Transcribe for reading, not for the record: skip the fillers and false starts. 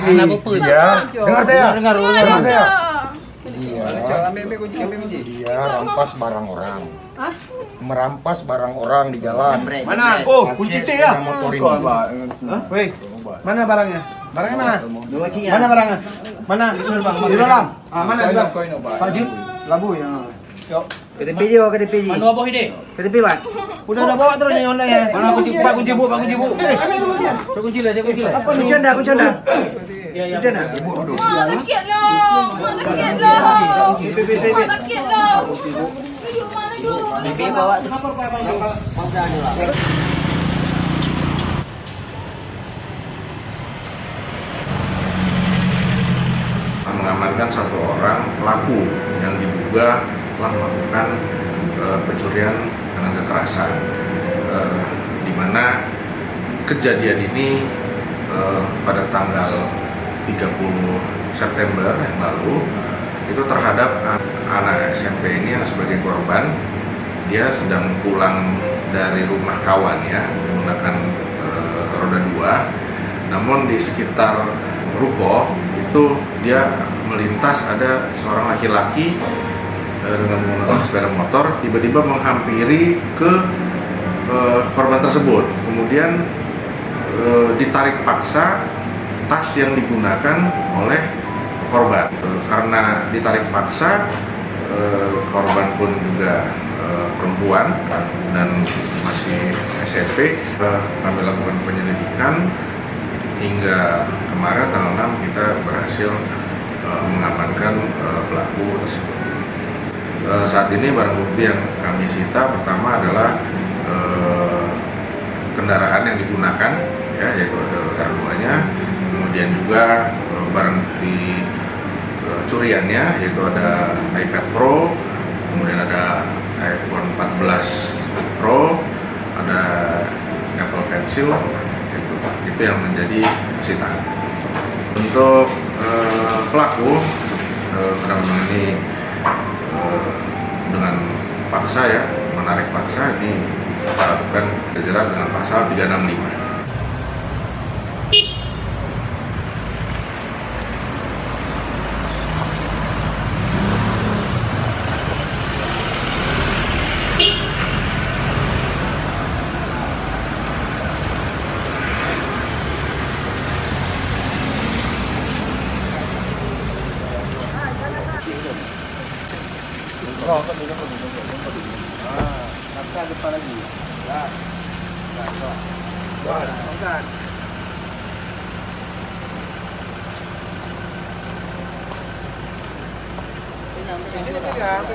Anak apa? Iya. Dengar saya. Dengar saya. Dia Dia rampas barang orang. Merampas barang orang di jalan. mana? Oh, Oh, kunci kunci T ya? ya? Motor ini. Woi, mana barangnya? Barangnya mana? Mana barangnya? Mana? Di dalam. Ah, mana di dalam? Pak Jun, Labu yang. Yuk. KTP dia, KTP dia. mana abah ini? KTP, Pak. Udah bawa terus nih Honda ya. Mana kunci bu? Pak kunci bu. Cek kunci lah. Kunci anda. Ya. Kunci anda. Ibu duduk. Sakit lah. Sakit lah. KTP. Sakit lah. Hidup mana hidup? KTP bawa. Mengamankan satu orang pelaku yang diduga telah melakukan pencurian dengan kekerasan, di mana kejadian ini pada tanggal 30 September yang lalu itu terhadap anak SMP ini yang sebagai korban. Dia sedang pulang dari rumah kawannya menggunakan roda 2, namun di sekitar ruko itu dia melintas ada seorang laki-laki dengan menggunakan sepeda motor tiba-tiba menghampiri ke korban tersebut, kemudian ditarik paksa tas yang digunakan oleh korban. Karena ditarik paksa, korban pun juga perempuan dan masih SMP, kami lakukan penyelidikan hingga kemarin tanggal 6 kita berhasil mengamankan pelaku tersebut. Saat ini barang bukti yang kami sita pertama adalah kendaraan yang digunakan, ya, yaitu R2-nya, kemudian juga barang bukti curiannya, yaitu ada iPad Pro, kemudian ada iPhone 14 Pro, ada Apple Pencil, itu yang menjadi sitaan. Untuk pelaku penanganan ini dengan paksa, ya, menarik paksa, ini kita lakukan dijerat dengan pasal 365. Nakal depan lagi. Ya. Bukan. Pegang.